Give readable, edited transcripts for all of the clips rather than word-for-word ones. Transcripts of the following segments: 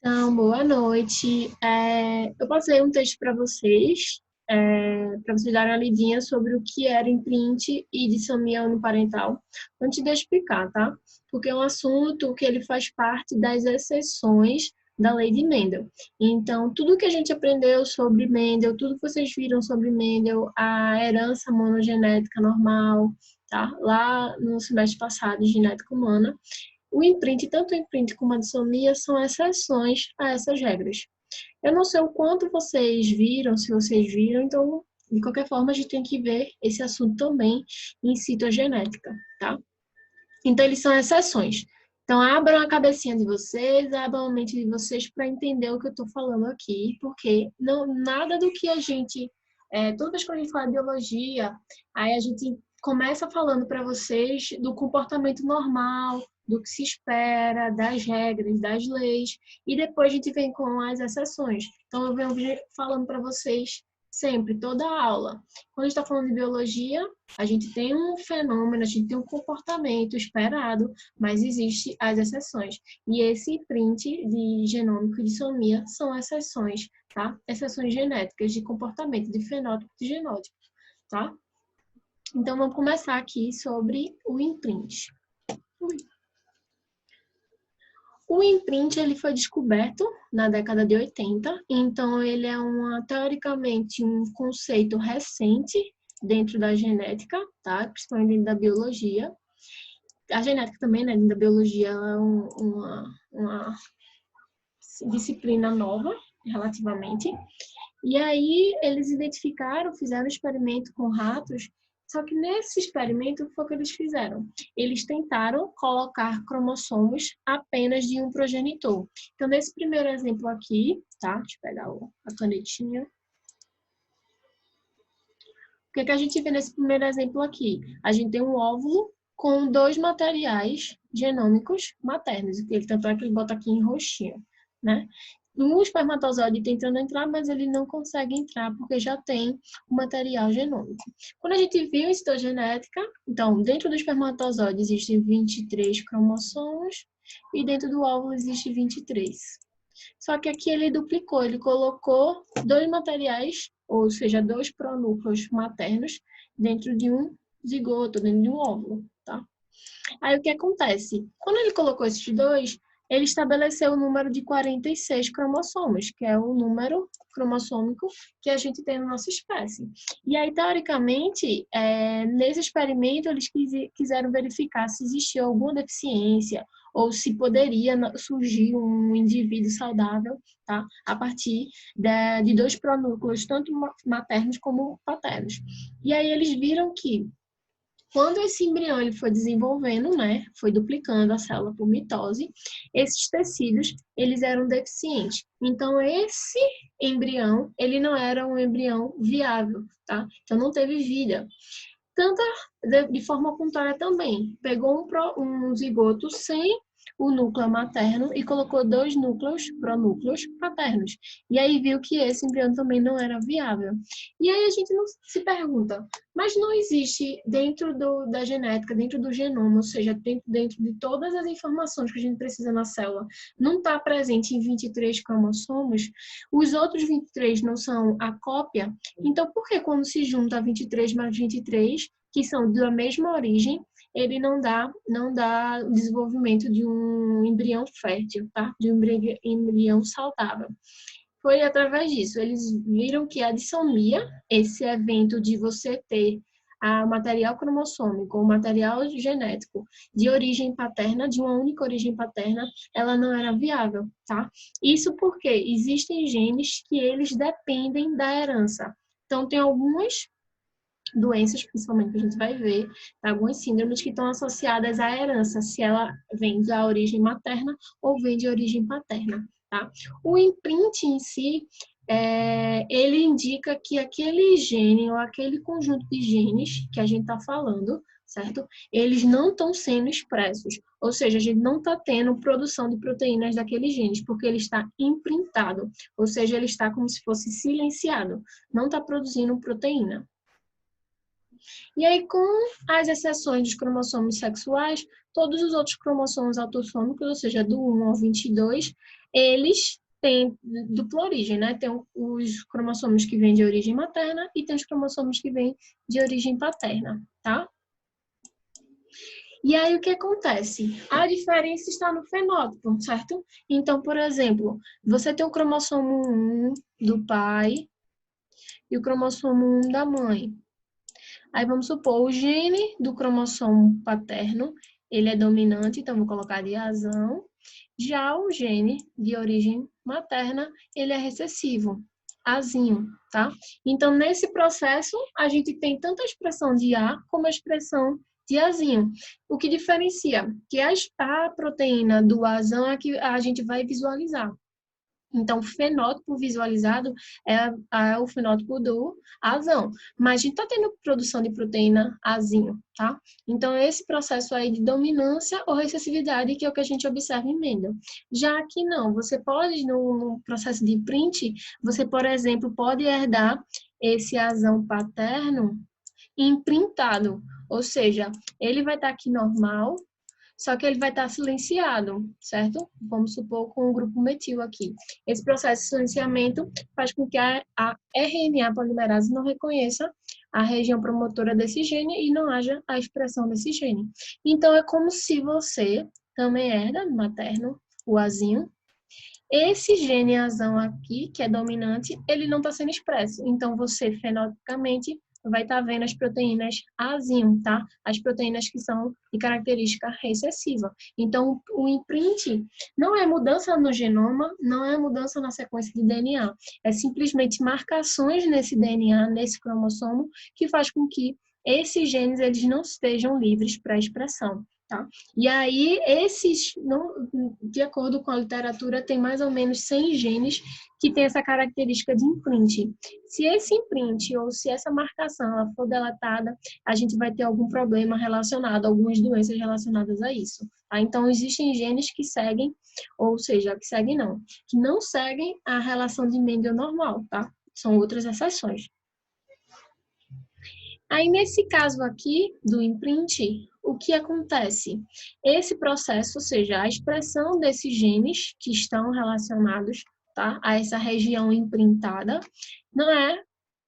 Então, boa noite. Eu passei um texto para vocês, para vocês darem uma lidinha sobre o que era imprint e dissomia uniparental. Antes de eu explicar, tá? Porque é um assunto que ele faz parte das exceções da lei de Mendel. Então, tudo que a gente aprendeu sobre Mendel, tudo que vocês viram sobre Mendel, a herança monogenética normal, tá? Lá no semestre passado, de genética humana, o imprint, tanto o imprint como a dissomia, são exceções a essas regras. Eu não sei o quanto vocês viram, se vocês viram, então, de qualquer forma, a gente tem que ver esse assunto também em citogenética, tá? Então, eles são exceções. Então, abram a cabecinha de vocês, abram a mente de vocês para entender o que eu estou falando aqui, porque não, nada do que a gente... toda vez que a gente fala de biologia, aí a gente começa falando para vocês do comportamento normal, do que se espera, das regras, das leis, e depois a gente vem com as exceções. Então, eu venho falando para vocês sempre, toda a aula. Quando a gente está falando de biologia, a gente tem um fenômeno, a gente tem um comportamento esperado, mas existem as exceções. E esse print de genômico e dissomia são exceções, tá? Exceções genéticas de comportamento, de fenótipo e de genótipo, tá? Então, vamos começar aqui sobre o imprint. O imprint ele foi descoberto na década de 80, então ele é teoricamente um conceito recente dentro da genética, tá? Principalmente dentro da biologia. A genética também, né, dentro da biologia, ela é uma disciplina nova, relativamente. E aí eles identificaram, fizeram um experimento com ratos. Só que nesse experimento, o que foi que eles fizeram? Eles tentaram colocar cromossomos apenas de um progenitor. Então, nesse primeiro exemplo aqui, tá? Deixa eu pegar a canetinha. O que a gente vê nesse primeiro exemplo aqui? A gente tem um óvulo com dois materiais genômicos maternos. Tanto é que ele bota aqui em roxinho, né? O espermatozoide tentando entrar, mas ele não consegue entrar porque já tem o material genômico. Quando a gente viu citogenética, então, dentro do espermatozoide existem 23 cromossomos e dentro do óvulo existe 23. Só que aqui ele duplicou, ele colocou dois materiais, ou seja, dois pronúcleos maternos dentro de um zigoto, dentro de um óvulo, tá? Aí o que acontece? Quando ele colocou esses dois, ele estabeleceu o número de 46 cromossomos, que é o número cromossômico que a gente tem na nossa espécie. E aí, teoricamente, nesse experimento, eles quiseram verificar se existia alguma deficiência ou se poderia surgir um indivíduo saudável, tá? A partir de dois pronúcleos, tanto maternos como paternos. E aí eles viram que quando esse embrião ele foi desenvolvendo, né, foi duplicando a célula por mitose, esses tecidos, eles eram deficientes. Então, esse embrião, ele não era um embrião viável, tá? Então, não teve vida. Tanto de forma contrária também. Pegou um zigoto sem o núcleo materno e colocou dois pronúcleos paternos. E aí viu que esse embrião também não era viável. E aí a gente não se pergunta, mas não existe dentro da genética, dentro do genoma, ou seja, dentro de todas as informações que a gente precisa na célula, não está presente em 23 cromossomos, os outros 23 não são a cópia, então por que quando se junta 23 mais 23, que são da mesma origem, ele não dá o desenvolvimento de um embrião fértil, tá? De um embrião saudável. Foi através disso. Eles viram que a dissomia, esse evento de você ter o material cromossômico, o material genético de origem paterna, de uma única origem paterna, ela não era viável, tá? Isso porque existem genes que eles dependem da herança. Então, tem algumas doenças, principalmente, que a gente vai ver, algumas síndromes que estão associadas à herança, se ela vem da origem materna ou vem de origem paterna, tá? O imprint em si, ele indica que aquele gene ou aquele conjunto de genes que a gente está falando, certo? Eles não estão sendo expressos, ou seja, a gente não está tendo produção de proteínas daqueles genes, porque ele está imprintado, ou seja, ele está como se fosse silenciado, não está produzindo proteína. E aí, com as exceções dos cromossomos sexuais, todos os outros cromossomos autossômicos, ou seja, do 1 ao 22, eles têm dupla origem, né? Tem os cromossomos que vêm de origem materna e tem os cromossomos que vêm de origem paterna, tá? E aí, o que acontece? A diferença está no fenótipo, certo? Então, por exemplo, você tem o cromossomo 1 do pai e o cromossomo 1 da mãe. Aí, vamos supor, o gene do cromossomo paterno, ele é dominante, então vou colocar de razão. Já o gene de origem materna, ele é recessivo, azinho, tá? Então, nesse processo, a gente tem tanto a expressão de A como a expressão de azinho. O que diferencia? Que a proteína do azão é que a gente vai visualizar. Então, o fenótipo visualizado é o fenótipo do azão. Mas a gente está tendo produção de proteína azinho, tá? Então, esse processo aí de dominância ou recessividade, que é o que a gente observa em Mendel. Já que não, você pode, no processo de print, você, por exemplo, pode herdar esse azão paterno imprintado. Ou seja, ele vai estar aqui normal, só que ele vai estar silenciado, certo? Vamos supor com o grupo metil aqui. Esse processo de silenciamento faz com que a RNA polimerase não reconheça a região promotora desse gene e não haja a expressão desse gene. Então, é como se você também herda materno, o azinho. Esse gene azão aqui, que é dominante, ele não está sendo expresso. Então, você, fenotipicamente, vai estar vendo as proteínas azinho, tá? As proteínas que são de característica recessiva. Então, o imprint não é mudança no genoma, não é mudança na sequência de DNA. É simplesmente marcações nesse DNA, nesse cromossomo, que faz com que esses genes eles não estejam livres para expressão. Tá? E aí, de acordo com a literatura, tem mais ou menos 100 genes que tem essa característica de imprint. Se esse imprint ou se essa marcação ela for deletada, a gente vai ter algum problema relacionado, algumas doenças relacionadas a isso. Tá? Então, existem genes que seguem, ou seja, que não seguem a relação de Mendel normal, tá? São outras exceções. Aí, nesse caso aqui, do imprint, o que acontece? Esse processo, ou seja, a expressão desses genes que estão relacionados, tá, a essa região imprintada, não é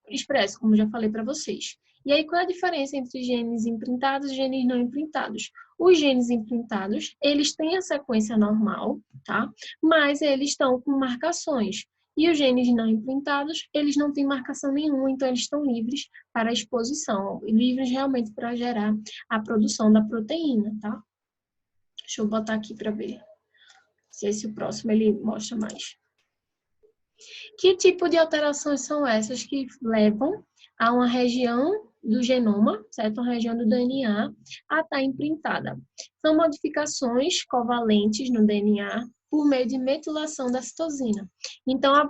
expresso, como já falei para vocês. E aí, qual é a diferença entre genes imprintados e genes não imprintados? Os genes imprintados, eles têm a sequência normal, tá? Mas eles estão com marcações. E os genes não imprintados, eles não têm marcação nenhuma, então eles estão livres para a exposição, livres realmente para gerar a produção da proteína, tá? Deixa eu botar aqui para ver se esse próximo ele mostra mais. Que tipo de alterações são essas que levam a uma região do genoma, certo? Uma região do DNA a estar imprintada? São modificações covalentes no DNA por meio de metilação da citosina. Então, a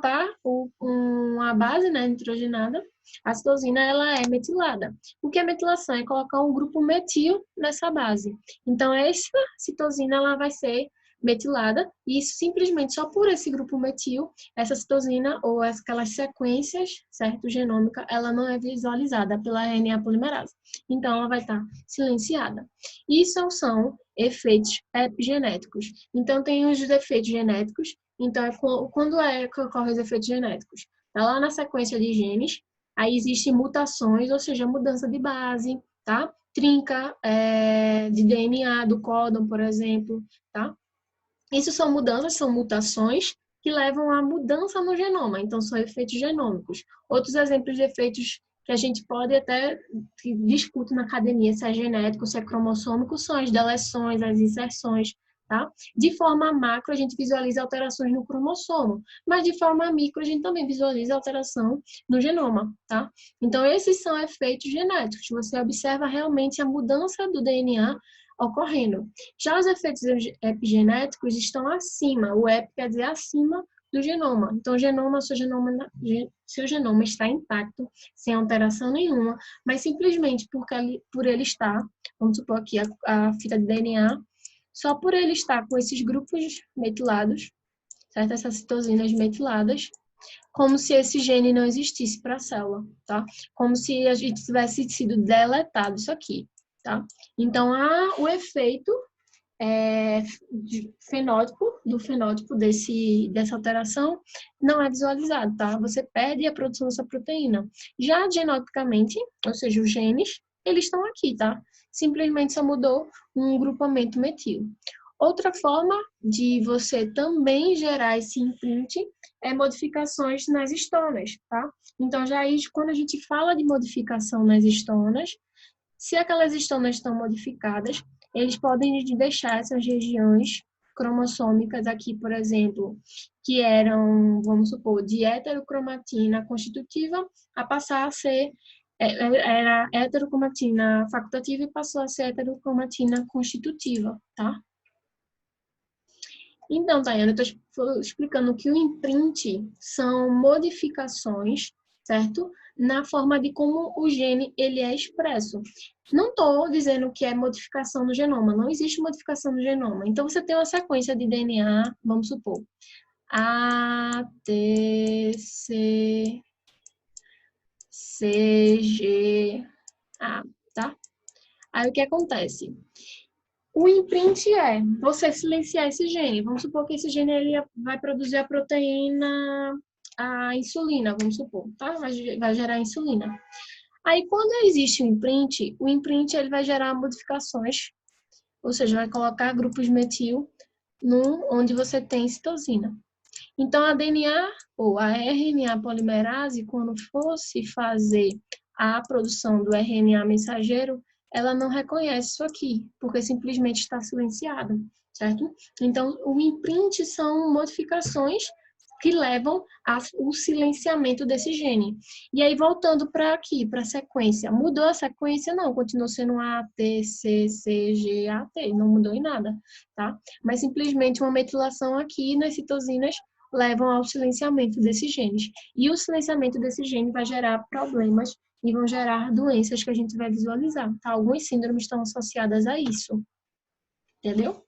base, né, nitrogenada, a citosina, ela é metilada. O que é metilação? É colocar um grupo metil nessa base. Então, essa citosina, ela vai ser metilada, e isso simplesmente só por esse grupo metil, essa citosina ou aquelas sequências, certo, genômica, ela não é visualizada pela RNA polimerase. Então, ela vai estar silenciada. Isso são efeitos epigenéticos. Então, tem os efeitos genéticos. Então, quando que ocorrem os efeitos genéticos? Está lá na sequência de genes, aí existem mutações, ou seja, mudança de base, tá? Trinca de DNA do códon, por exemplo, tá? Isso são mudanças, são mutações que levam à mudança no genoma, então são efeitos genômicos. Outros exemplos de efeitos que a gente pode até discutir na academia, se é genético, se é cromossômico, são as deleções, as inserções, tá? De forma macro, a gente visualiza alterações no cromossomo, mas de forma micro, a gente também visualiza alteração no genoma, tá? Então, esses são efeitos genéticos. Você observa realmente a mudança do DNA ocorrendo. Já os efeitos epigenéticos estão acima, o epi quer dizer acima do genoma. Então, seu genoma está intacto, sem alteração nenhuma, mas simplesmente por ele estar, vamos supor aqui a fita de DNA, só por ele estar com esses grupos metilados, certo? Essas citosinas metiladas, como se esse gene não existisse para a célula, tá? Como se a gente tivesse sido deletado isso aqui. Tá? Então, há o efeito do fenótipo dessa alteração não é visualizado, tá? Você perde a produção dessa proteína. Já genotipicamente, ou seja, os genes, eles estão aqui, tá? Simplesmente só mudou um grupamento metil. Outra forma de você também gerar esse imprint é modificações nas histonas, tá? Então, já aí, quando a gente fala de modificação nas histonas, se aquelas histonas estão modificadas, eles podem deixar essas regiões cromossômicas aqui, por exemplo, que eram, vamos supor, de heterocromatina constitutiva, a passar a ser era heterocromatina facultativa e passou a ser heterocromatina constitutiva, tá? Então, Tayana, eu estou explicando que o imprint são modificações, certo? Na forma de como o gene ele é expresso. Não estou dizendo que é modificação no genoma, não existe modificação no genoma. Então, você tem uma sequência de DNA, vamos supor, A, T, C, C, G, A, tá? Aí, o que acontece? O imprint é você silenciar esse gene. Vamos supor que esse gene ele vai produzir a proteína, a insulina, vamos supor, tá? Vai gerar insulina. Aí, quando existe o imprint ele vai gerar modificações, ou seja, vai colocar grupos metil onde você tem citosina. Então, a DNA ou a RNA polimerase, quando fosse fazer a produção do RNA mensageiro, ela não reconhece isso aqui, porque simplesmente está silenciada, certo? Então, o imprint são modificações que levam ao silenciamento desse gene. E aí, voltando para aqui, para a sequência. Mudou a sequência? Não, continuou sendo A, T, C, C, G, A, T. Não mudou em nada, tá? Mas simplesmente uma metilação aqui nas citosinas levam ao silenciamento desses genes. E o silenciamento desse gene vai gerar problemas e vão gerar doenças que a gente vai visualizar, tá? Algumas síndromes estão associadas a isso, entendeu?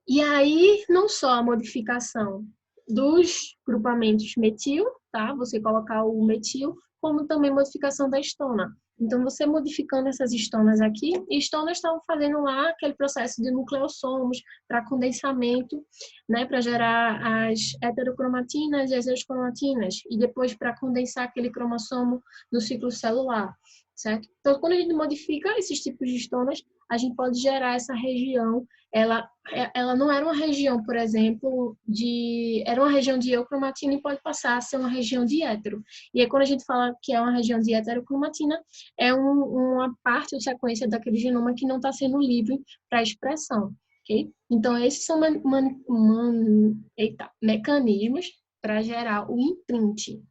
E aí, não só a modificação dos grupamentos metil, tá? Você colocar o metil, como também modificação da histona. Então, você modificando essas histonas aqui, histonas estão fazendo lá aquele processo de nucleossomos para condensamento, né? Para gerar as heterocromatinas e as euscromatinas, e depois para condensar aquele cromossomo no ciclo celular, certo? Então, quando a gente modifica esses tipos de histonas, a gente pode gerar essa região. Ela não era uma região, por exemplo, era uma região de eucromatina e pode passar a ser uma região de hétero. E aí, quando a gente fala que é uma região de heterocromatina, é uma parte ou sequência daquele genoma que não está sendo livre para expressão, ok? Então, esses são mecanismos para gerar o imprint.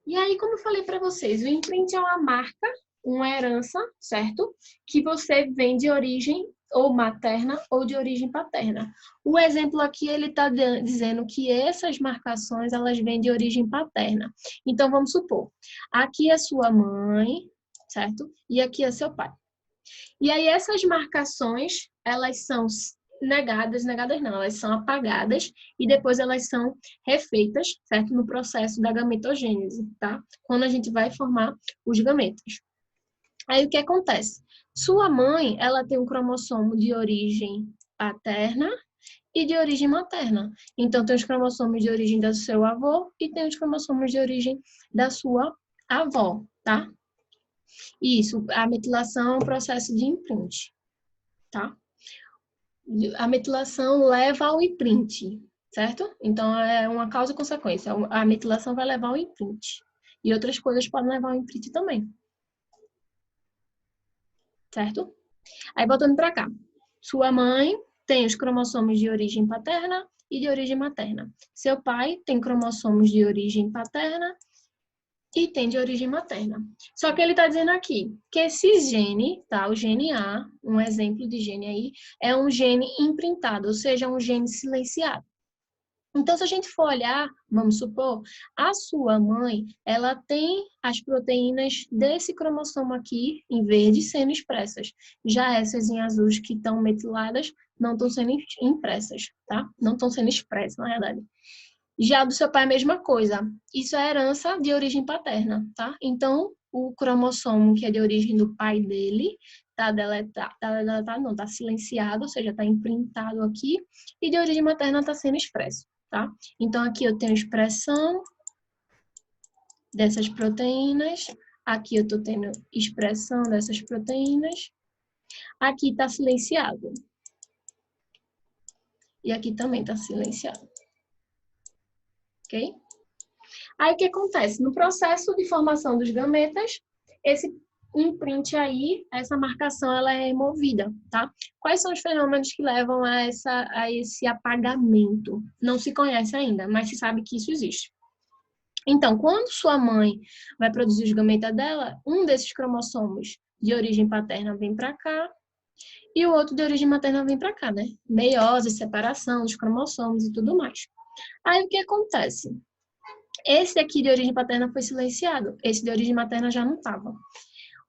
E aí, como eu falei para vocês, o imprint é uma marca, uma herança, certo? Que você vem de origem ou materna ou de origem paterna. O exemplo aqui, ele está dizendo que essas marcações, elas vêm de origem paterna. Então, vamos supor, aqui é sua mãe, certo? E aqui é seu pai. E aí, essas marcações, elas são negadas não, elas são apagadas e depois elas são refeitas, certo? No processo da gametogênese, tá? Quando a gente vai formar os gametas. Aí o que acontece? Sua mãe, ela tem um cromossomo de origem paterna e de origem materna. Então, tem os cromossomos de origem do seu avô e tem os cromossomos de origem da sua avó, tá? Isso, a metilação é um processo de imprint, tá? A metilação leva ao imprint, certo? Então, é uma causa e consequência. A metilação vai levar ao imprint. E outras coisas podem levar ao imprint também. Certo? Aí, voltando para cá. Sua mãe tem os cromossomos de origem paterna e de origem materna. Seu pai tem cromossomos de origem paterna e tem de origem materna. Só que ele está dizendo aqui que esse gene, tá? O gene A, um exemplo de gene aí, é um gene imprintado, ou seja, um gene silenciado. Então, se a gente for olhar, vamos supor, a sua mãe, ela tem as proteínas desse cromossomo aqui, em verde, sendo expressas. Já essas em azul que estão metiladas, não estão sendo impressas, tá? Não estão sendo expressas, na verdade. Já do seu pai, a mesma coisa. Isso é herança de origem paterna, tá? Então, o cromossomo que é de origem do pai dele tá deletado, não, tá silenciado, ou seja, tá imprintado aqui, e de origem materna tá sendo expresso, tá? Então, aqui eu tenho expressão dessas proteínas, aqui eu tô tendo expressão dessas proteínas, aqui tá silenciado. E aqui também tá silenciado. Ok? Aí, o que acontece? No processo de formação dos gametas, esse imprint aí, essa marcação, ela é removida, tá? Quais são os fenômenos que levam a esse apagamento? Não se conhece ainda, mas se sabe que isso existe. Então, quando sua mãe vai produzir os gametas dela, um desses cromossomos de origem paterna vem para cá e o outro de origem materna vem para cá, né? Meiose, separação dos cromossomos e tudo mais. Aí, o que acontece? Esse aqui de origem paterna foi silenciado. Esse de origem materna já não estava.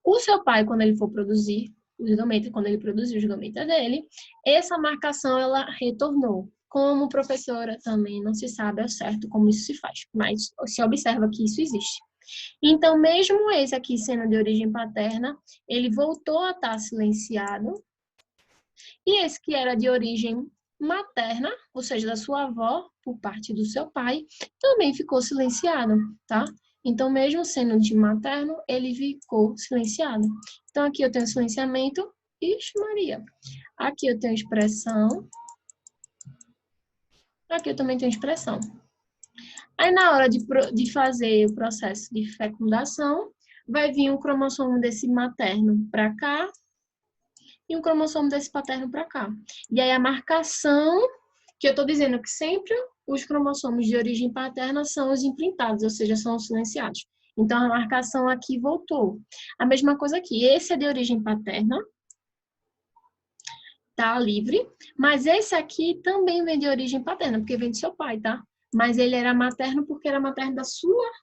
O seu pai, quando ele for produzir os gametas, quando ele produziu os gametas dele, essa marcação, ela retornou. Como professora, também não se sabe ao certo como isso se faz, mas se observa que isso existe. Então, mesmo esse aqui sendo de origem paterna, ele voltou a estar silenciado. E esse que era de origem materna, ou seja, da sua avó, por parte do seu pai, também ficou silenciado, tá? Então, mesmo sendo de materno, ele ficou silenciado. Então, aqui eu tenho silenciamento. Ixi, Maria. Aqui eu tenho expressão. Aqui eu também tenho expressão. Aí, na hora de fazer o processo de fecundação, vai vir um cromossomo desse materno para cá e um cromossomo desse paterno para cá. E aí, a marcação, que eu estou dizendo que sempre os cromossomos de origem paterna são os imprintados, ou seja, são os silenciados. Então, a marcação aqui voltou. A mesma coisa aqui. Esse é de origem paterna, tá livre, mas esse aqui também vem de origem paterna, porque vem do seu pai, tá? Mas ele era materno porque era materno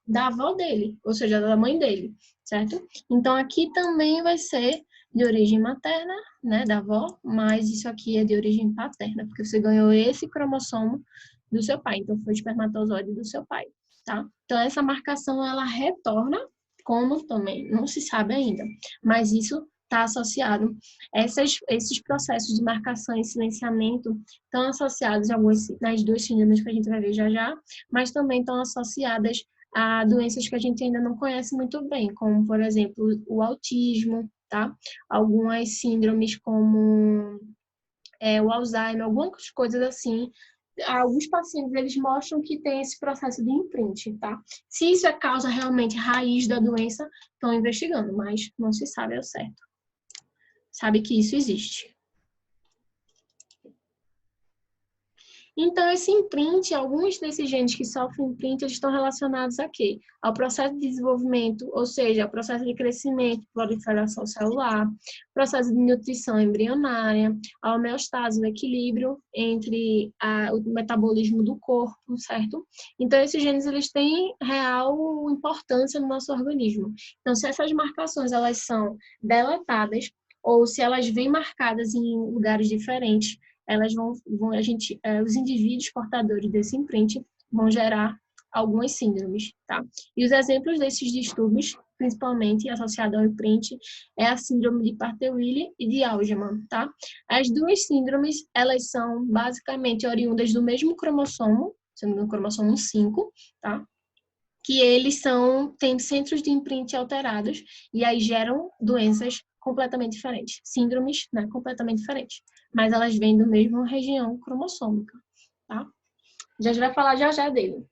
da avó dele, ou seja, da mãe dele, certo? Então, aqui também vai ser de origem materna, né, da avó, mas isso aqui é de origem paterna, porque você ganhou esse cromossomo do seu pai, então foi o espermatozoide do seu pai, tá? Então, essa marcação, ela retorna, como também, não se sabe ainda, mas isso está associado. Esses processos de marcação e silenciamento estão associados nas duas síndromes que a gente vai ver já já, mas também estão associadas a doenças que a gente ainda não conhece muito bem, como, por exemplo, o autismo, tá? Algumas síndromes como o Alzheimer, algumas coisas assim. Alguns pacientes, eles mostram que tem esse processo de imprint, tá? Se isso é causa realmente raiz da doença, estão investigando, mas não se sabe ao certo. Sabe que isso existe. Então, esse imprint, alguns desses genes que sofrem imprint, eles estão relacionados a quê? Ao processo de desenvolvimento, ou seja, ao processo de crescimento, proliferação celular, processo de nutrição embrionária, a homeostase, o equilíbrio entre o metabolismo do corpo, certo? Então, esses genes, eles têm real importância no nosso organismo. Então, se essas marcações, elas são deletadas, ou se elas vêm marcadas em lugares diferentes, elas os indivíduos portadores desse imprint vão gerar algumas síndromes, tá? E os exemplos desses distúrbios, principalmente associados ao imprint, é a síndrome de Prader-Willi e de Angelman, tá? As duas síndromes, elas são basicamente oriundas do mesmo cromossomo, sendo o cromossomo 5, tá? Que eles têm centros de imprint alterados e aí geram doenças completamente diferentes, síndromes, né, completamente diferentes, mas elas vêm da mesma região cromossômica, tá? Já vai falar já dele.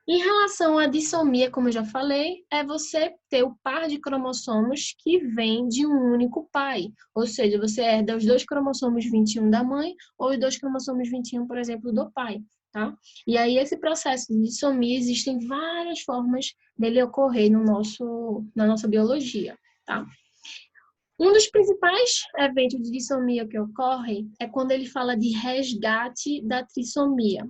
Em relação à dissomia, como eu já falei, é você ter o par de cromossomos que vem de um único pai, ou seja, você herda os 2 cromossomos 21 da mãe ou os 2 cromossomos 21, por exemplo, do pai. Tá? E aí, esse processo de dissomia, existem várias formas dele ocorrer na nossa biologia, tá? Um dos principais eventos de dissomia que ocorre é quando ele fala de resgate da trissomia.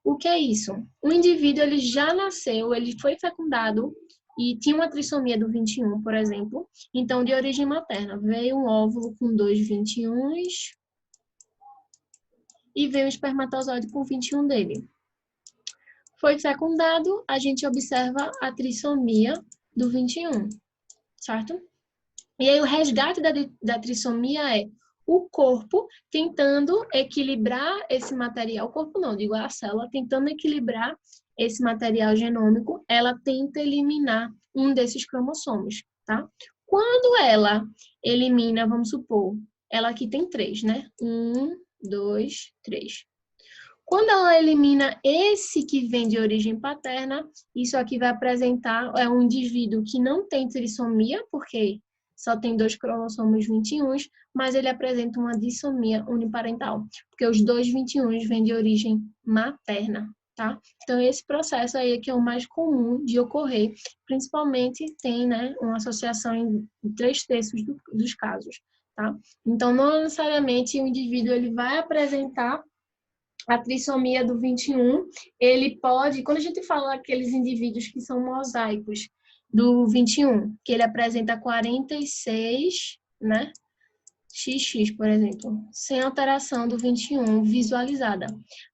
O que é isso? O indivíduo, ele já nasceu, ele foi fecundado e tinha uma trissomia do 21, por exemplo, então de origem materna. Veio um óvulo com 2 21s, e veio o espermatozoide com 21 dele. Foi fecundado, a gente observa a trissomia do 21, certo? E aí o resgate da trissomia é o corpo tentando equilibrar esse material, o corpo não, digo a célula, tentando equilibrar esse material genômico, ela tenta eliminar um desses cromossomos, tá? Quando ela elimina, vamos supor, ela aqui tem 3, né? 1, 2, 3. Quando ela elimina esse que vem de origem paterna, isso aqui vai apresentar um indivíduo que não tem trissomia, porque só tem 2 cromossomos 21, mas ele apresenta uma dissomia uniparental, porque os 2 21 vêm de origem materna, tá? Então, esse processo aí é que é o mais comum de ocorrer, principalmente tem, né, uma associação em 3/3 dos casos, tá? Então, não necessariamente o indivíduo ele vai apresentar a trissomia do 21, ele pode, quando a gente fala aqueles indivíduos que são mosaicos do 21, que ele apresenta 46, né? XX, por exemplo, sem alteração do 21 visualizada.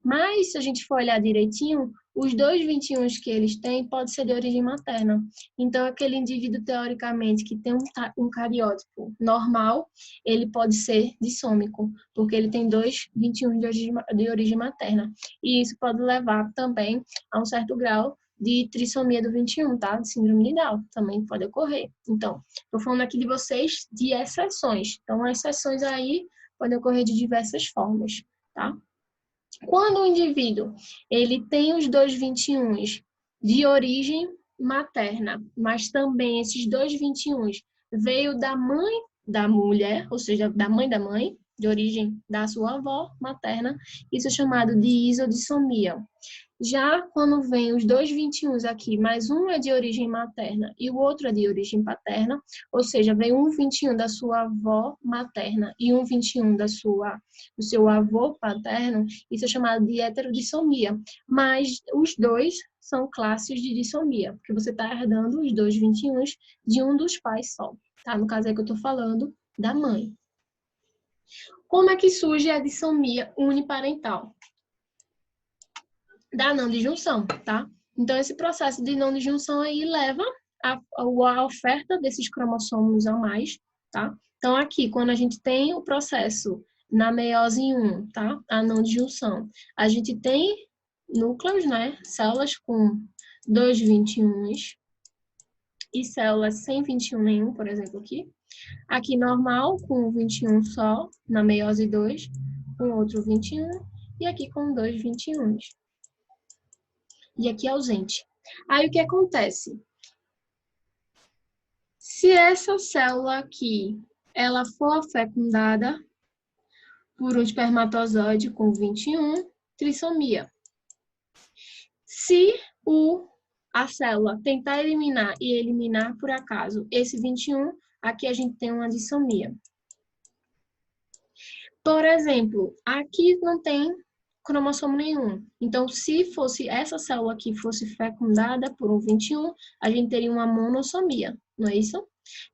Mas, se a gente for olhar direitinho, os 2 21s que eles têm pode ser de origem materna. Então, aquele indivíduo, teoricamente, que tem um cariótipo normal, ele pode ser dissômico, porque ele tem 2 21 de origem materna. E isso pode levar também a um certo grau de trissomia do 21, tá? De síndrome de Down, também pode ocorrer. Então, estou falando aqui de vocês de exceções. Então, as exceções aí podem ocorrer de diversas formas, tá? Quando o indivíduo ele tem os 2 21s de origem materna, mas também esses 2 21s veio da mãe da mulher, ou seja, da mãe, de origem da sua avó materna, isso é chamado de isodissomia. Já quando vem os 2 21s aqui, mas um é de origem materna e o outro é de origem paterna, ou seja, vem um 21 da sua avó materna e um 21 do seu avô paterno, isso é chamado de heterodissomia. Mas os dois são classes de dissomia, porque você está herdando os 2 21s de um dos pais só, tá? No caso é que eu estou falando da mãe. Como é que surge a dissomia uniparental? Da não disjunção, tá? Então, esse processo de não disjunção aí leva a oferta desses cromossomos a mais, tá? Então, aqui, quando a gente tem o processo na meiose 1, tá? A não disjunção, a gente tem núcleos, né? Células com 2 21s e células sem 21 nenhum, por exemplo, aqui. Aqui, normal, com 21 só, na meiose 2, com outro 21, e aqui com 2 21s. E aqui ausente. Aí o que acontece? Se essa célula aqui, ela for fecundada por um espermatozoide com 21, trissomia. Se a célula tentar eliminar e eliminar por acaso esse 21, aqui a gente tem uma dissomia. Por exemplo, aqui não tem cromossomo nenhum. Então, se fosse essa célula aqui fosse fecundada por um 21, a gente teria uma monossomia, não é isso?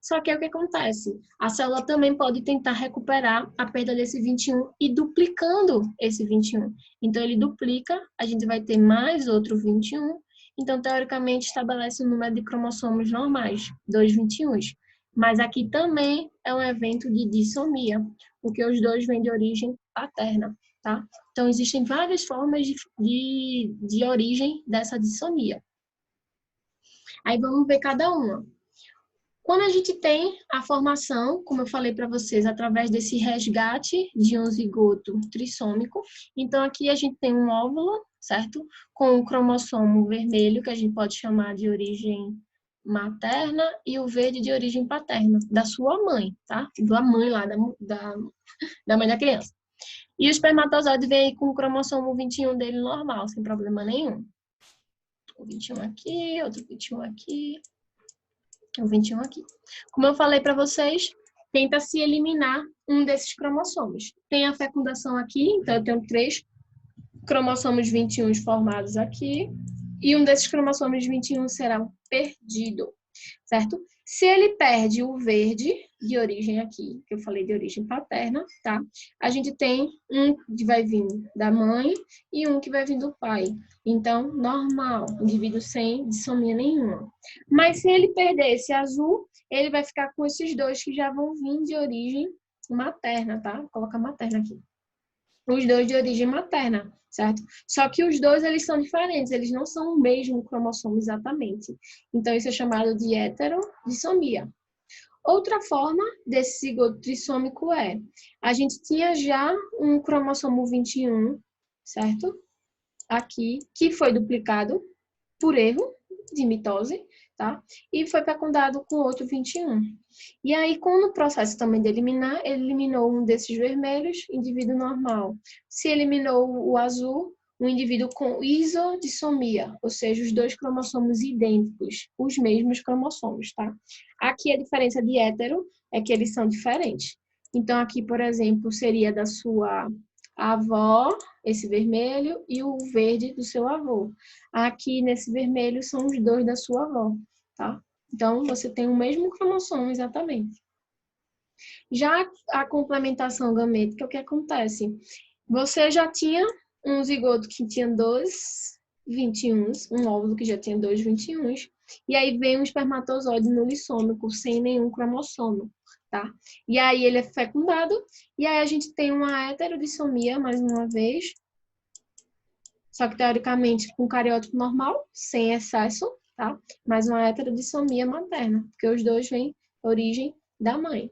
Só que é o que acontece? A célula também pode tentar recuperar a perda desse 21 e duplicando esse 21. Então, ele duplica, a gente vai ter mais outro 21. Então, teoricamente, estabelece o número de cromossomos normais, 2 21s. Mas aqui também é um evento de dissomia, porque os dois vêm de origem paterna, tá? Então, existem várias formas de origem dessa dissomia. Aí, vamos ver cada uma. Quando a gente tem a formação, como eu falei para vocês, através desse resgate de um zigoto trissômico, então aqui a gente tem um óvulo, certo? Com o cromossomo vermelho, que a gente pode chamar de origem materna, e o verde de origem paterna, da sua mãe, tá? Da mãe lá, da mãe da criança. E o espermatozoide vem aí com o cromossomo 21 dele normal, sem problema nenhum. O 21 aqui, outro 21 aqui, o 21 aqui. Como eu falei para vocês, tenta se eliminar um desses cromossomos. Tem a fecundação aqui, então eu tenho 3 cromossomos 21 formados aqui, e um desses cromossomos 21 será perdido, certo? Se ele perde o verde, de origem aqui, que eu falei de origem paterna, tá? A gente tem um que vai vir da mãe e um que vai vir do pai. Então, normal, indivíduo sem dissomia nenhuma. Mas se ele perder esse azul, ele vai ficar com esses dois que já vão vir de origem materna, tá? Vou colocar materna aqui. Os dois de origem materna, certo? Só que os dois, eles são diferentes, eles não são o mesmo cromossomo exatamente. Então, isso é chamado de heterodissomia. Outra forma desse zigoto trissômico é, a gente tinha já um cromossomo 21, certo? Aqui, que foi duplicado por erro de mitose, tá? E foi fecundado com outro 21. E aí, com o processo também de eliminar, ele eliminou um desses vermelhos, indivíduo normal. Se eliminou o azul, um indivíduo com isodissomia, ou seja, os dois cromossomos idênticos, os mesmos cromossomos, tá? Aqui a diferença de hétero é que eles são diferentes. Então, aqui, por exemplo, seria da sua avó, esse vermelho, e o verde do seu avô. Aqui, nesse vermelho, são os dois da sua avó, tá? Então, você tem o mesmo cromossomo, exatamente. Já a complementação gamética, o que acontece? Você já tinha um zigoto que tinha 2 21s, um óvulo que já tinha 2 21s, e aí vem um espermatozoide nulissômico, sem nenhum cromossomo, tá? E aí ele é fecundado, e aí a gente tem uma heterodissomia, mais uma vez, só que teoricamente com cariótipo normal, sem excesso, tá? Mas uma heterodissomia materna, porque os dois vêm origem da mãe.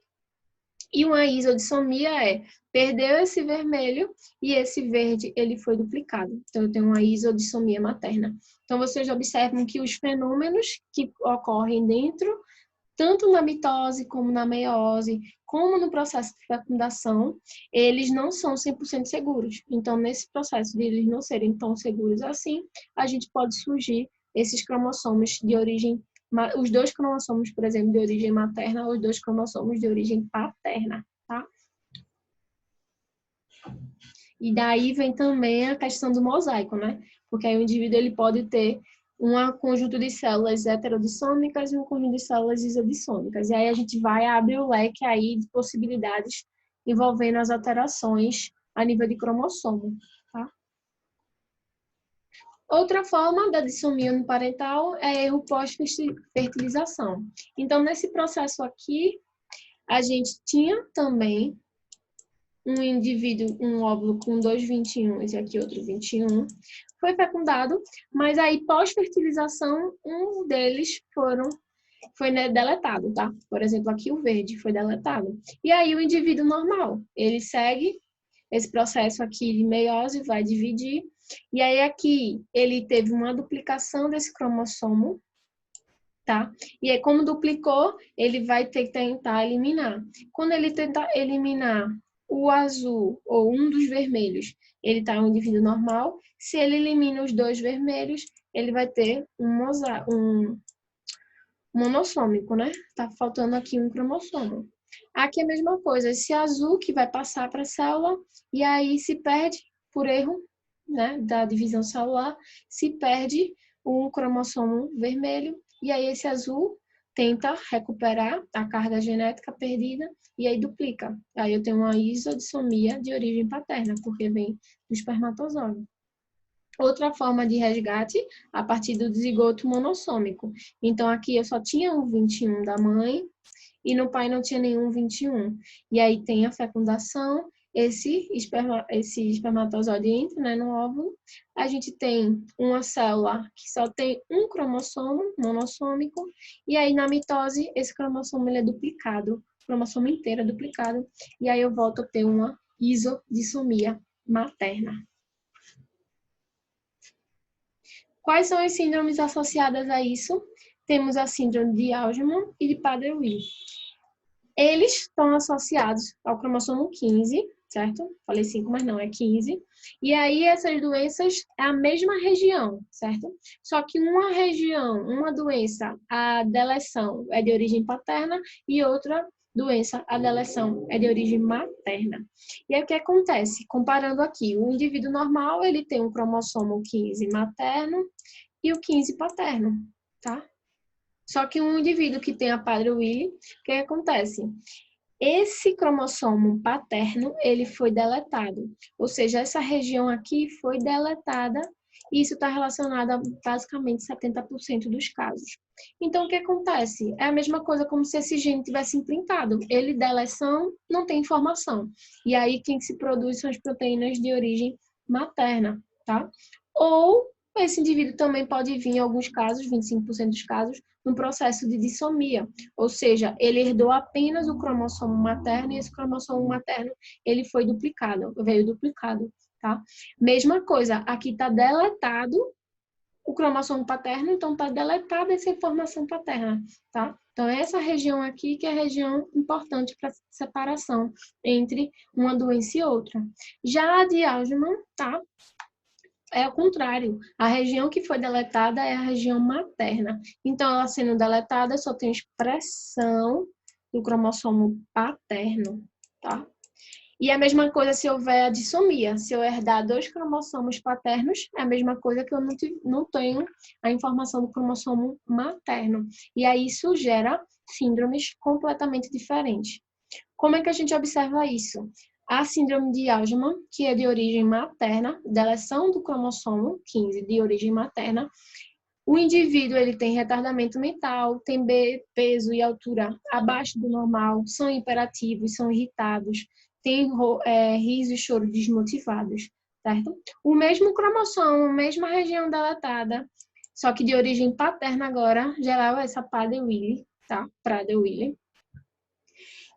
E uma isodissomia é, perdeu esse vermelho e esse verde, ele foi duplicado. Então, eu tenho uma isodissomia materna. Então, vocês observam que os fenômenos que ocorrem dentro, tanto na mitose como na meiose, como no processo de fecundação, eles não são 100% seguros. Então, nesse processo de eles não serem tão seguros assim, a gente pode surgir esses cromossomos de origem, os dois cromossomos, por exemplo, de origem materna, ou os dois cromossomos de origem paterna, tá? E daí vem também a questão do mosaico, né? Porque aí o indivíduo ele pode ter um conjunto de células heterodissômicas e um conjunto de células isodissômicas. E aí a gente vai abrir o leque aí de possibilidades envolvendo as alterações a nível de cromossomo, tá? Outra forma da dissomia uniparental é erro pós-fertilização. Então, nesse processo aqui, a gente tinha também um indivíduo, um óvulo com 2 21s e aqui outro 21, foi fecundado, mas aí pós-fertilização, um deles foi deletado, tá? Por exemplo, aqui o verde foi deletado. E aí o indivíduo normal, ele segue esse processo aqui de meiose, vai dividir, e aí aqui ele teve uma duplicação desse cromossomo, tá? E aí como duplicou, ele vai ter que tentar eliminar. Quando ele tentar eliminar o azul ou um dos vermelhos, ele está um indivíduo normal. Se ele elimina os dois vermelhos, ele vai ter um monossômico, né? Tá faltando aqui um cromossomo. Aqui é a mesma coisa, esse azul que vai passar para a célula e aí se perde por erro, né, da divisão celular, se perde um cromossomo vermelho e aí esse azul tenta recuperar a carga genética perdida e aí duplica. Aí eu tenho uma isodissomia de origem paterna, porque vem do espermatozoide. Outra forma de resgate, a partir do zigoto monossômico. Então, aqui eu só tinha um 21 da mãe e no pai não tinha nenhum 21. E aí tem a fecundação, esse espermatozoide entra, né, no óvulo. A gente tem uma célula que só tem um cromossomo monossômico. E aí, na mitose, esse cromossomo ele é duplicado, o cromossomo inteiro é duplicado. E aí eu volto a ter uma isodissomia materna. Quais são as síndromes associadas a isso? Temos a síndrome de Angelman e de Prader-Willi. Eles estão associados ao cromossomo 15, certo? Falei 5, mas não, é 15. E aí essas doenças é a mesma região, certo? Só que uma região, uma doença, a deleção é de origem paterna e outra doença, a deleção é de origem materna. E aí o que acontece? Comparando aqui, o indivíduo normal, ele tem um cromossomo 15 materno e o 15 paterno, tá? Só que um indivíduo que tem a Prader-Willi, o que acontece? Esse cromossomo paterno, ele foi deletado. Ou seja, essa região aqui foi deletada e isso está relacionado a basicamente 70% dos casos. Então, o que acontece? É a mesma coisa como se esse gene tivesse imprintado. Ele, deleção, não tem informação. E aí, quem se produz são as proteínas de origem materna, tá? Ou esse indivíduo também pode vir, em alguns casos, 25% dos casos, num processo de dissomia, ou seja, ele herdou apenas o cromossomo materno e esse cromossomo materno ele foi duplicado, veio duplicado, tá? Mesma coisa, aqui está deletado o cromossomo paterno, então está deletada essa informação paterna, tá? Então, essa região aqui que é a região importante para separação entre uma doença e outra. Já a de Alzheimer, tá? É o contrário. A região que foi deletada é a região materna. Então, ela sendo deletada, só tem expressão do cromossomo paterno, tá? E a mesma coisa se houver a dissomia. Se eu herdar dois cromossomos paternos, é a mesma coisa que eu não tenho a informação do cromossomo materno. E aí isso gera síndromes completamente diferentes. Como é que a gente observa isso? A síndrome de Alzheimer, que é de origem materna, deleção do cromossomo 15 de origem materna, o indivíduo ele tem retardamento mental, tem peso e altura abaixo do normal, são hiperativos, são irritados, tem riso e choro desmotivados, certo? O mesmo cromossomo, mesma região deletada, só que de origem paterna agora, geral essa Prader-Willi, tá? Prader-Willi.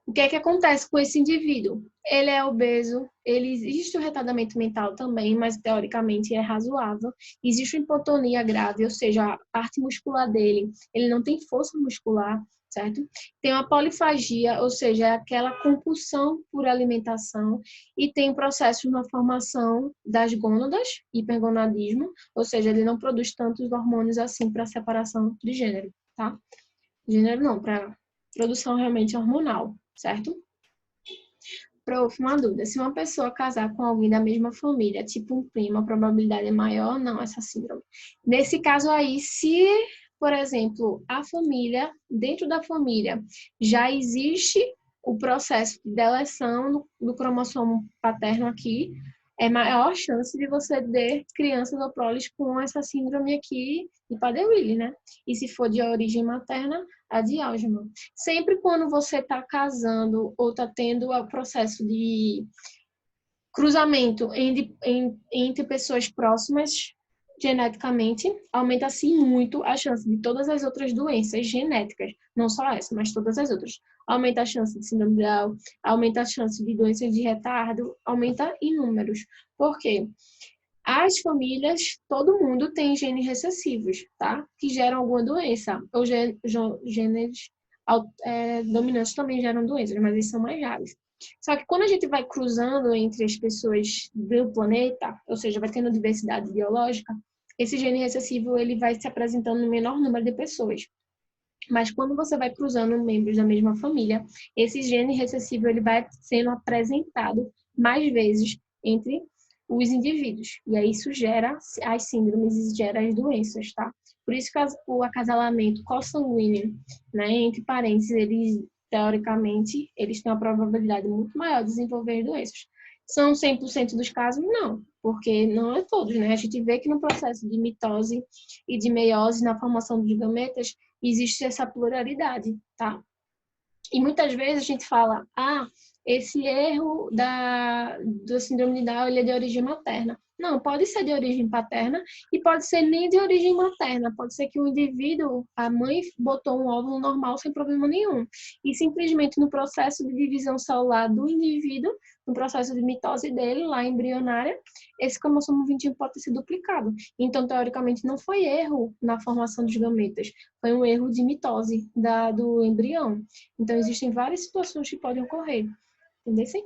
O que é que acontece com esse indivíduo? Ele é obeso, ele existe o retardamento mental também, mas teoricamente é razoável. Existe uma hipotonia grave, ou seja, a parte muscular dele, ele não tem força muscular, certo? Tem uma polifagia, ou seja, é aquela compulsão por alimentação, e tem processos na formação das gônadas, hipergonadismo, ou seja, ele não produz tantos hormônios assim para separação de gênero, tá? Gênero não, para produção realmente hormonal, certo? Prof, uma dúvida. Se uma pessoa casar com alguém da mesma família, tipo um primo, a probabilidade é maior ou não essa síndrome? Nesse caso aí, se, por exemplo, a família, dentro da família, já existe o processo de deleção do cromossomo paterno aqui, é maior chance de você ter crianças ou proles com essa síndrome aqui de Prader-Willi, né? E se for de origem materna, a de Alzheimer. Sempre quando você está casando ou está tendo o processo de cruzamento entre pessoas próximas geneticamente, aumenta assim muito a chance de todas as outras doenças genéticas, não só essa, mas todas as outras. Aumenta a chance de síndrome de Down, aumenta a chance de doenças de retardo, aumenta em números. Por quê? As famílias, todo mundo tem genes recessivos, tá? Que geram alguma doença. Ou genes dominantes também geram doenças, mas eles são mais raros. Só que quando a gente vai cruzando entre as pessoas do planeta, ou seja, vai tendo diversidade biológica, esse gene recessivo ele vai se apresentando no menor número de pessoas. Mas quando você vai cruzando membros da mesma família, esse gene recessivo ele vai sendo apresentado mais vezes entre os indivíduos. E aí isso gera as síndromes e gera as doenças, tá? Por isso que o acasalamento consanguíneo, né, entre parentes, eles, teoricamente, eles têm uma probabilidade muito maior de desenvolver doenças. São 100% dos casos? Não, porque não é todos, né? A gente vê que no processo de mitose e de meiose, na formação dos gametas, existe essa pluralidade, tá? E muitas vezes a gente fala, esse erro do síndrome de Down ele é de origem materna. Não, pode ser de origem paterna e pode ser nem de origem materna. Pode ser que o indivíduo, a mãe botou um óvulo normal sem problema nenhum. E simplesmente no processo de divisão celular do indivíduo, no processo de mitose dele, lá embrionária, esse cromossomo 21 pode ter sido duplicado. Então, teoricamente, não foi erro na formação dos gametas, foi um erro de mitose do embrião. Então, existem várias situações que podem ocorrer. Entendeu? Sim?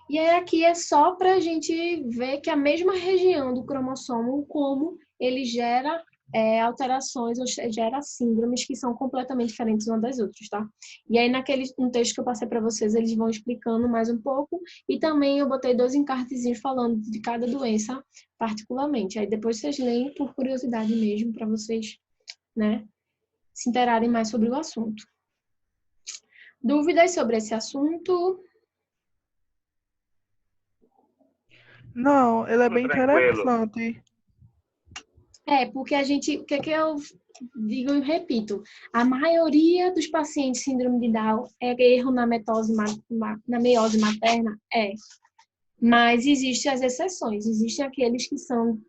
E aí aqui é só para a gente ver que a mesma região do cromossomo, como ele gera alterações ou gera síndromes que são completamente diferentes umas das outras, tá? E aí, no texto que eu passei para vocês, eles vão explicando mais um pouco, e também eu botei 2 encartezinhos falando de cada doença particularmente. Aí depois vocês leem por curiosidade mesmo, para vocês, né, se interarem mais sobre o assunto. Dúvidas sobre esse assunto? Não, ele é Tudo bem tranquilo. interessante. Porque o que eu digo e repito, a maioria dos pacientes de síndrome de Down é erro na na meiose materna? Mas existem as exceções, existem aqueles que são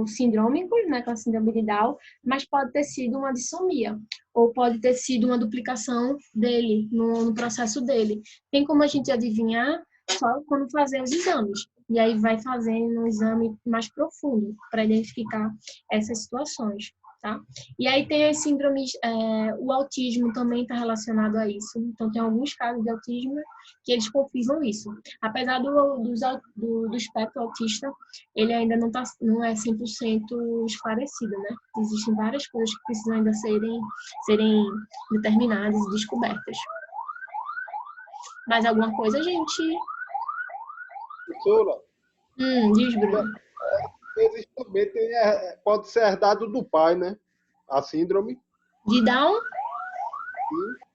sindrômicos, né, com a síndrome de Down, mas pode ter sido uma dissomia, ou pode ter sido uma duplicação dele, no processo dele. Tem como a gente adivinhar só quando fazer os exames. E aí vai fazendo um exame mais profundo para identificar essas situações, tá? E aí tem as síndromes, o autismo também está relacionado a isso. Então tem alguns casos de autismo que eles confirmam isso. Apesar do espectro autista, ele ainda não é 100% esclarecido, né? Existem várias coisas que precisam ainda serem determinadas e descobertas. Mais alguma coisa, gente? Professora, Diz, Bruno. existe também, pode ser herdado do pai, né? A síndrome. De Down? Sim.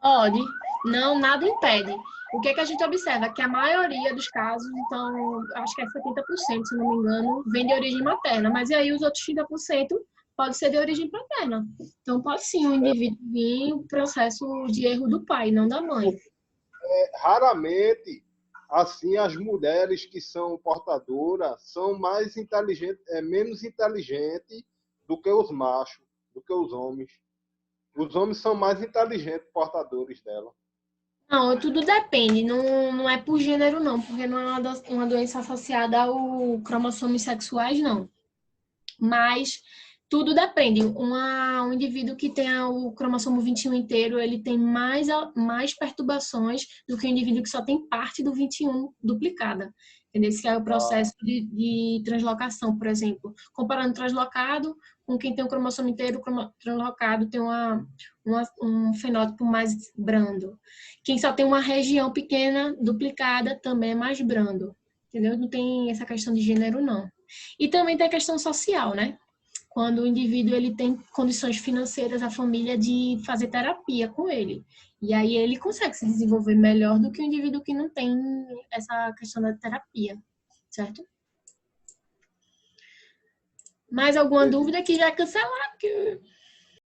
Pode. Não, nada impede. O que é que a gente observa? Que a maioria dos casos, então, acho que é 70%, se não me engano, vem de origem materna. Mas e aí os outros 30% pode ser de origem paterna. Então, pode sim um indivíduo vir o processo de erro do pai, não da mãe. Raramente, assim, as mulheres que são portadoras são mais inteligentes, menos inteligentes do que os machos, do que os homens. Os homens são mais inteligentes portadores dela. Não, tudo depende, não é por gênero, não, porque não é uma doença associada ao cromossomos sexuais, não. Mas tudo depende. Um indivíduo que tenha o cromossomo 21 inteiro, ele tem mais perturbações do que um indivíduo que só tem parte do 21 duplicada. Entendeu? Esse é o processo de translocação, por exemplo. Comparando translocado com quem tem o cromossomo inteiro, o translocado tem um fenótipo mais brando. Quem só tem uma região pequena duplicada também é mais brando. Entendeu? Não tem essa questão de gênero, não. E também tem a questão social, né? Quando o indivíduo ele tem condições financeiras, a família, de fazer terapia com ele. E aí ele consegue se desenvolver melhor do que o indivíduo que não tem essa questão da terapia, certo? Mais alguma dúvida que já é cancelado?